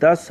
10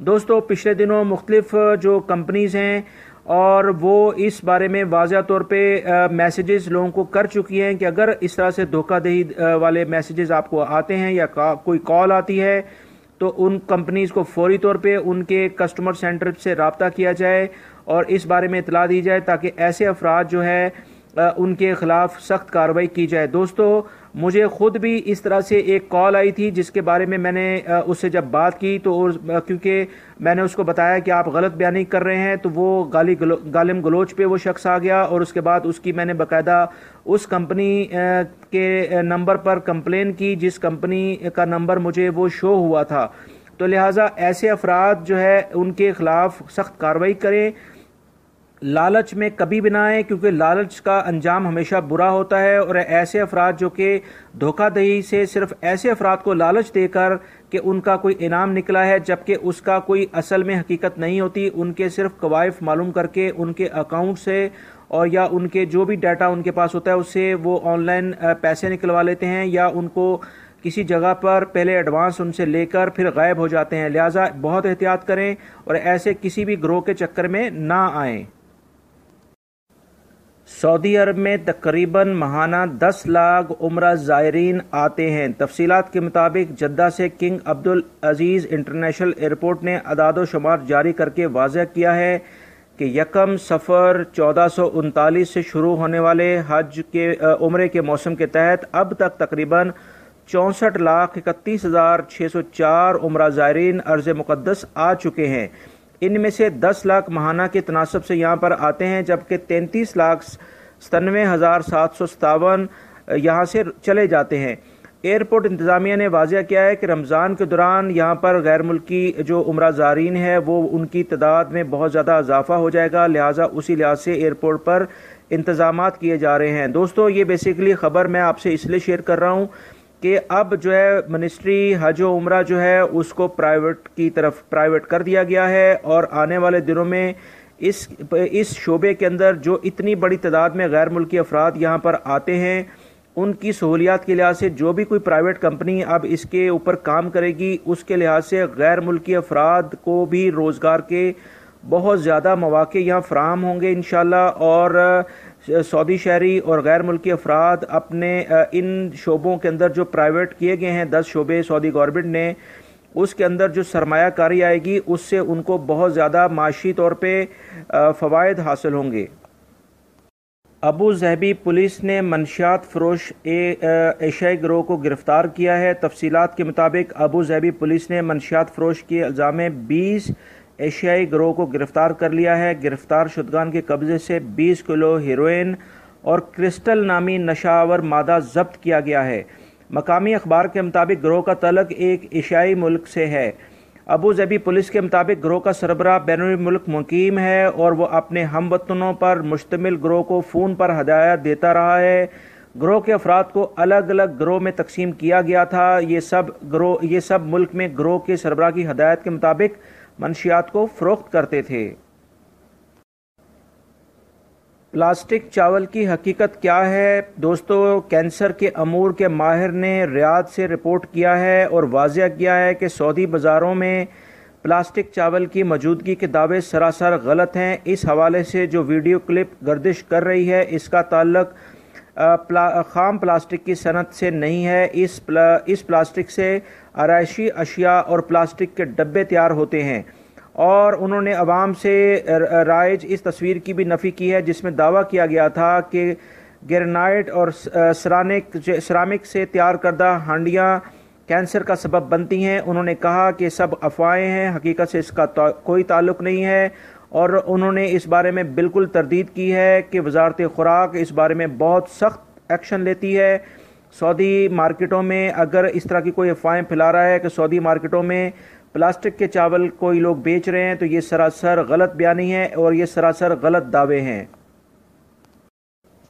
دوستو پچھلے دنوں مختلف جو کمپنیز ہیں اور وہ اس بارے میں واضح طور پہ میسیجز لوگوں کو کر چکی ہیں کہ اگر اس طرح سے دھوکہ دہی والے میسیجز آپ کو آتے ہیں یا کوئی کال آتی ہے تو ان کمپنیز کو فوری طور پہ ان کے کسٹمر سینٹر سے رابطہ کیا جائے اور اس بارے میں اطلاع دی جائے تاکہ ایسے افراد جو ہے ان کے خلاف سخت کارروائی کی جائے۔ دوستو مجھے خود بھی اس طرح سے ایک کال آئی تھی جس کے بارے میں نے اس سے جب بات کی تو کیونکہ میں نے اس کو بتایا کہ آپ غلط بیانی کر رہے ہیں تو وہ گالم گلوچ پہ وہ شخص آ گیا اور اس کے بعد اس کی میں نے باقاعدہ اس کمپنی کے نمبر پر کمپلین کی جس کمپنی کا نمبر مجھے وہ شو ہوا تھا۔ تو لہٰذا ایسے افراد جو ہے ان کے خلاف سخت کارروائی کریں، لالچ میں کبھی بھی نہ آئیں کیونکہ لالچ کا انجام ہمیشہ برا ہوتا ہے، اور ایسے افراد جو کہ دھوکہ دہی سے صرف ایسے افراد کو لالچ دے کر کہ ان کا کوئی انعام نکلا ہے جبکہ اس کا کوئی اصل میں حقیقت نہیں ہوتی، ان کے صرف قوائف معلوم کر کے ان کے اکاؤنٹ سے اور یا ان کے جو بھی ڈیٹا ان کے پاس ہوتا ہے اس سے وہ آن لائن پیسے نکلوا لیتے ہیں یا ان کو کسی جگہ پر پہلے ایڈوانس ان سے لے کر پھر غائب ہو جاتے ہیں۔ لہٰذا بہت احتیاط کریں اور ایسے کسی بھی گروہ کے چکر میں نہ آئیں۔ سعودی عرب میں تقریباً ماہانہ 10 لاکھ عمرہ زائرین آتے ہیں۔ تفصیلات کے مطابق جدہ سے کنگ عبدالعزیز انٹرنیشنل ایئرپورٹ نے اعداد و شمار جاری کر کے واضح کیا ہے کہ یکم صفر 1439 سے شروع ہونے والے حج کے عمرے کے موسم کے تحت اب تک تقریباً 64,31,604 عمرہ زائرین ارض مقدس آ چکے ہیں۔ ان میں سے 10 لاکھ ماہانہ کے تناسب سے یہاں پر آتے ہیں جبکہ 33,97,757 یہاں سے چلے جاتے ہیں۔ ایئرپورٹ انتظامیہ نے واضح کیا ہے کہ رمضان کے دوران یہاں پر غیر ملکی جو عمرہ زائرین ہے وہ ان کی تعداد میں بہت زیادہ اضافہ ہو جائے گا، لہٰذا اسی لحاظ سے ایئرپورٹ پر انتظامات کیے جا رہے ہیں۔ دوستو یہ بیسیکلی خبر میں آپ سے اس لیے شیئر کر رہا ہوں کہ اب جو ہے منسٹری حج و عمرہ جو ہے اس کو پرائیویٹ کر دیا گیا ہے، اور آنے والے دنوں میں اس شعبے کے اندر جو اتنی بڑی تعداد میں غیر ملکی افراد یہاں پر آتے ہیں ان کی سہولیات کے لحاظ سے جو بھی کوئی پرائیویٹ کمپنی اب اس کے اوپر کام کرے گی اس کے لحاظ سے غیر ملکی افراد کو بھی روزگار کے بہت زیادہ مواقع یہاں فراہم ہوں گے انشاءاللہ، اور سعودی شہری اور غیر ملکی افراد اپنے ان شعبوں کے اندر جو پرائیویٹ کیے گئے ہیں 10 شعبے سعودی گورنمنٹ نے، اس کے اندر جو سرمایہ کاری آئے گی اس سے ان کو بہت زیادہ معاشی طور پہ فوائد حاصل ہوں گے۔ ابو ظہبی پولیس نے منشیات فروش ایشیائی گروہ کو گرفتار کیا ہے۔ تفصیلات کے مطابق ابو ظہبی پولیس نے منشیات فروش کے الزام میں 20 ایشیائی گروہ کو گرفتار کر لیا ہے۔ گرفتار شدگان کے قبضے سے 20 کلو ہیروئن اور کرسٹل نامی نشہ آور مادہ ضبط کیا گیا ہے۔ مقامی اخبار کے مطابق گروہ کا تعلق ایک ایشیائی ملک سے ہے۔ ابو ظہبی پولیس کے مطابق گروہ کا سربراہ بین الملک مقیم ہے اور وہ اپنے ہم وطنوں پر مشتمل گروہ کو فون پر ہدایات دیتا رہا ہے۔ گروہ کے افراد کو الگ الگ گروہ میں تقسیم کیا گیا تھا۔ یہ سب ملک میں گروہ کے سربراہ کی ہدایت کے مطابق منشیات کو فروخت کرتے تھے۔ پلاسٹک چاول کی حقیقت کیا ہے؟ دوستو کینسر کے امور کے ماہر نے ریاض سے رپورٹ کیا ہے اور واضح کیا ہے کہ سعودی بازاروں میں پلاسٹک چاول کی موجودگی کے دعوے سراسر غلط ہیں۔ اس حوالے سے جو ویڈیو کلپ گردش کر رہی ہے اس کا تعلق خام پلاسٹک کی صنعت سے نہیں ہے۔ اس پلاسٹک سے آرائشی اشیاء اور پلاسٹک کے ڈبے تیار ہوتے ہیں، اور انہوں نے عوام سے رائج اس تصویر کی بھی نفی کی ہے جس میں دعویٰ کیا گیا تھا کہ گرینائٹ اور سرامک سے تیار کردہ ہانڈیاں کینسر کا سبب بنتی ہیں۔ انہوں نے کہا کہ سب افواہیں ہیں، حقیقت سے اس کا کوئی تعلق نہیں ہے، اور انہوں نے اس بارے میں بالکل تردید کی ہے کہ وزارت خوراک اس بارے میں بہت سخت ایکشن لیتی ہے۔ سعودی مارکیٹوں میں اگر اس طرح کی کوئی افواہیں پھیلا رہا ہے کہ سعودی مارکیٹوں میں پلاسٹک کے چاول کوئی لوگ بیچ رہے ہیں تو یہ سراسر غلط بیانی ہے اور یہ سراسر غلط دعوے ہیں۔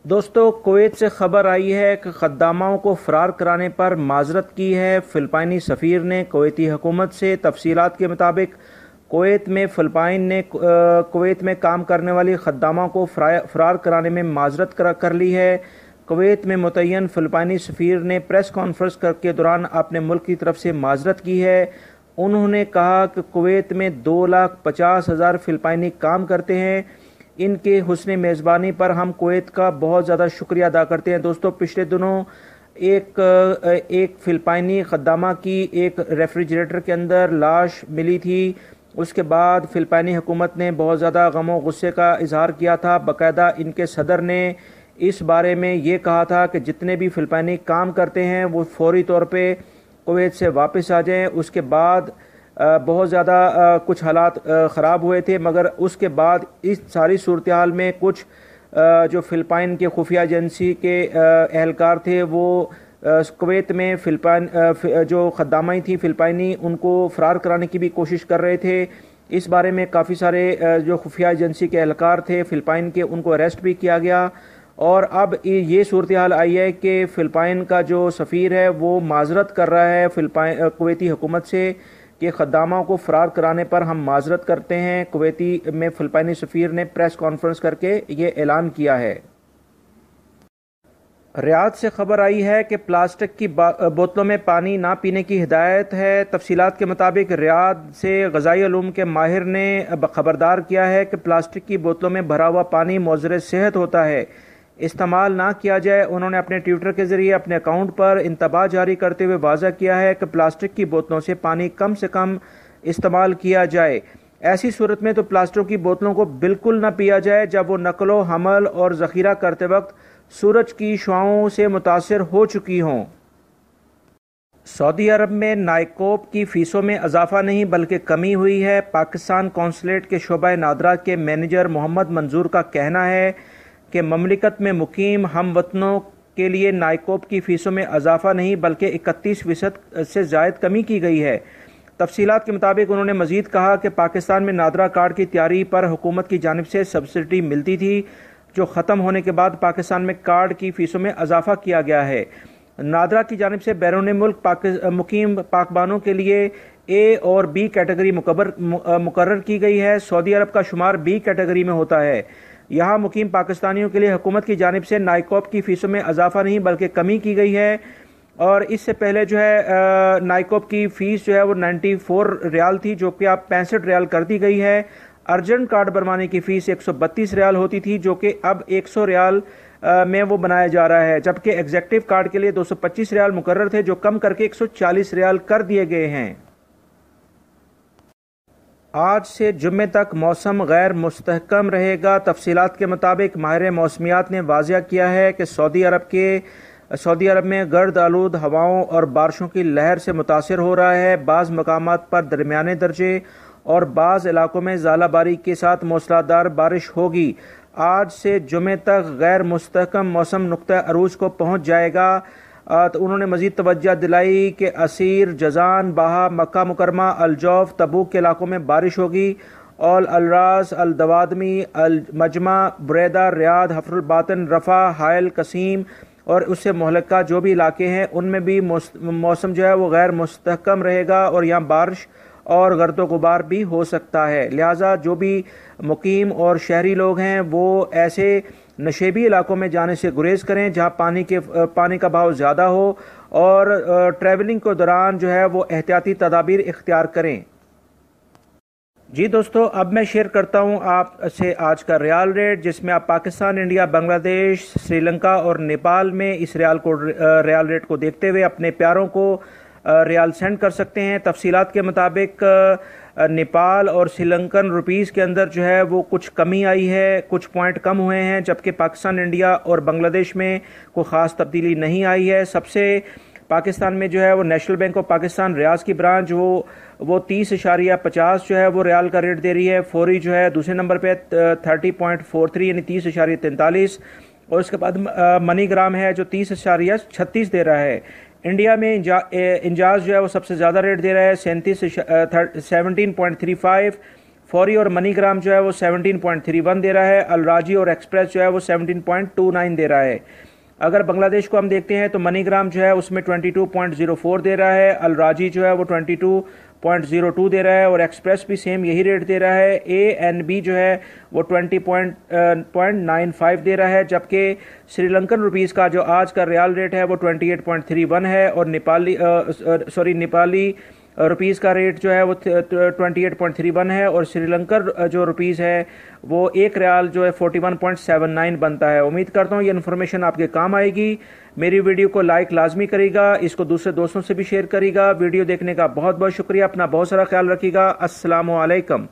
دوستو کویت سے خبر آئی ہے کہ خداماؤں کو فرار کرانے پر معذرت کی ہے فلپائنی سفیر نے کویتی حکومت سے۔ تفصیلات کے مطابق کویت میں کام کرنے والی خداماؤں کو فرار کرانے میں معذرت کر لی ہے۔ کویت میں متعین فلپائنی سفیر نے پریس کانفرنس کے دوران اپنے ملک کی طرف سے معذرت کی ہے۔ انہوں نے کہا کہ کویت میں 2,50,000 فلپائنی کام کرتے ہیں. ان کے حسن میزبانی پر ہم کویت کا بہت زیادہ شکریہ ادا کرتے ہیں. دوستو، پچھلے دنوں ایک فلپائنی خدامہ کی ایک ریفریجریٹر کے اندر لاش ملی تھی. اس کے بعد فلپائنی حکومت نے بہت زیادہ غم و غصے کا اظہار کیا تھا. باقاعدہ ان کے صدر نے اس بارے میں یہ کہا تھا کہ جتنے بھی فلپائنی کام کرتے ہیں وہ فوری طور پہ کویت سے واپس آ جائیں. اس کے بعد بہت زیادہ کچھ حالات خراب ہوئے تھے، مگر اس کے بعد اس ساری صورتحال میں کچھ جو فلپائن کے خفیہ ایجنسی کے اہلکار تھے وہ کویت میں جو خدامائی تھی فلپائنی ان کو فرار کرانے کی بھی کوشش کر رہے تھے. اس بارے میں کافی سارے جو خفیہ ایجنسی کے اہلکار تھے فلپائن کے، ان کو اریسٹ بھی کیا گیا. اور اب یہ صورتحال آئی ہے کہ فلپائن کا جو سفیر ہے وہ معذرت کر رہا ہے کویتی حکومت سے کہ خداموں کو فرار کرانے پر ہم معذرت کرتے ہیں. کویتی میں فلپائنی سفیر نے پریس کانفرنس کر کے یہ اعلان کیا ہے. ریاض سے خبر آئی ہے کہ پلاسٹک کی بوتلوں میں پانی نہ پینے کی ہدایت ہے. تفصیلات کے مطابق ریاض سے غذائی علوم کے ماہر نے خبردار کیا ہے کہ پلاسٹک کی بوتلوں میں بھرا ہوا پانی مضر صحت ہوتا ہے، استعمال نہ کیا جائے. انہوں نے اپنے ٹویٹر کے ذریعے اپنے اکاؤنٹ پر انتباہ جاری کرتے ہوئے واضح کیا ہے کہ پلاسٹک کی بوتلوں سے پانی کم سے کم استعمال کیا جائے. ایسی صورت میں تو پلاسٹک کی بوتلوں کو بالکل نہ پیا جائے جب وہ نقل و حمل اور ذخیرہ کرتے وقت سورج کی شعاعوں سے متاثر ہو چکی ہوں. سعودی عرب میں نائکوب کی فیسوں میں اضافہ نہیں بلکہ کمی ہوئی ہے. پاکستان قونصلیٹ کے شعبہ نادرا کے مینیجر محمد منظور کا کہنا ہے کہ مملکت میں مقیم ہم وطنوں کے لیے نائکوب کی فیسوں میں اضافہ نہیں بلکہ 31% سے زائد کمی کی گئی ہے. تفصیلات کے مطابق انہوں نے مزید کہا کہ پاکستان میں نادرا کارڈ کی تیاری پر حکومت کی جانب سے سبسڈی ملتی تھی، جو ختم ہونے کے بعد پاکستان میں کارڈ کی فیسوں میں اضافہ کیا گیا ہے. نادرا کی جانب سے بیرون ملک مقیم پاکبانوں کے لیے اے اور بی کیٹیگری مقرر کی گئی ہے. سعودی عرب کا شمار بی کیٹیگری میں ہوتا ہے. یہاں مقیم پاکستانیوں کے لیے حکومت کی جانب سے نائکوب کی فیسوں میں اضافہ نہیں بلکہ کمی کی گئی ہے. اور اس سے پہلے جو ہے نائکوب کی فیس جو ہے وہ 94 ریال تھی، جو کہ اب 65 ریال کر دی گئی ہے. ارجنٹ کارڈ بنوانے کی فیس 132 ریال ہوتی تھی، جو کہ اب 100 ریال میں وہ بنایا جا رہا ہے، جبکہ ایگزیکٹو کارڈ کے لیے 225 ریال مقرر تھے جو کم کر کے 140 ریال کر دیے گئے ہیں. آج سے جمعے تک موسم غیر مستحکم رہے گا. تفصیلات کے مطابق ماہر موسمیات نے واضح کیا ہے کہ سعودی عرب میں گرد آلود ہواؤں اور بارشوں کی لہر سے متاثر ہو رہا ہے. بعض مقامات پر درمیانے درجے اور بعض علاقوں میں ژالہ باری کے ساتھ موسلادھ دار بارش ہوگی. آج سے جمعے تک غیر مستحکم موسم نقطہ عروج کو پہنچ جائے گا. تو انہوں نے مزید توجہ دلائی کہ عسیر، جازان، باہا، مکہ مکرمہ، الجوف، تبوک کے علاقوں میں بارش ہوگی. اول الراس، الدوادمی، المجمع، بریدہ، ریاض، حفر الباطن، رفح، حائل، قسیم اور اس سے مہلکہ جو بھی علاقے ہیں ان میں بھی موسم جو ہے وہ غیر مستحکم رہے گا اور یہاں بارش اور گرد و غبار بھی ہو سکتا ہے. لہٰذا جو بھی مقیم اور شہری لوگ ہیں وہ ایسے نشیبی علاقوں میں جانے سے گریز کریں جہاں پانی کا بہاؤ زیادہ ہو، اور ٹریولنگ کے دوران جو ہے وہ احتیاطی تدابیر اختیار کریں. جی دوستو، اب میں شیئر کرتا ہوں آپ سے آج کا ریال ریٹ، جس میں آپ پاکستان، انڈیا، بنگلہ دیش، سری لنکا اور نیپال میں اس ریال ریٹ کو دیکھتے ہوئے اپنے پیاروں کو ریال سینڈ کر سکتے ہیں. تفصیلات کے مطابق نیپال اور سری لنکن روپیز کے اندر جو ہے وہ کچھ کمی آئی ہے، کچھ پوائنٹ کم ہوئے ہیں، جبکہ پاکستان، انڈیا اور بنگلہ دیش میں کوئی خاص تبدیلی نہیں آئی ہے. سب سے پاکستان میں جو ہے وہ نیشنل بینک آف پاکستان ریاض کی برانچ وہ 30.50 جو ہے وہ ریال کا ریٹ دے رہی ہے. فوری جو ہے دوسرے نمبر پہ 30.43 یعنی 30.43، اور اس کے بعد منی گرام ہے جو 30.36 دے رہا ہے. انڈیا میں انجاز جو ہے وہ سب سے زیادہ ریٹ دے رہا ہے 17.35. فوری اور منی گرام جو ہے وہ 17.31 دے رہا ہے. الراجی اور ایکسپریس جو ہے وہ 17.29 دے رہا ہے. اگر بنگلہ دیش کو ہم دیکھتے ہیں تو منی گرام جو ہے اس میں 22.04 دے رہا ہے. الراجی جو ہے وہ 22.02 دے رہا ہے اور ایکسپریس بھی سیم یہی ریٹ دے رہا ہے. ANB جو ہے وہ 20.95 دے رہا ہے، جبکہ سری لنکن روپیز کا جو آج کا ریال ریٹ ہے وہ 28.31 ہے، اور نیپالی روپیز کا ریٹ جو ہے وہ 28.31 ہے، اور سری لنکن جو روپیز ہے وہ 1 ریال جو ہے 41.79 بنتا ہے۔ امید کرتا ہوں یہ انفارمیشن آپ کے کام آئے گی۔ میری ویڈیو کو لائک لازمی کرے گا، اس کو دوسرے دوستوں سے بھی شیئر کرے گا۔ ویڈیو دیکھنے کا بہت بہت شکریہ، اپنا بہت سارا خیال رکھیے گا۔ السلام علیکم۔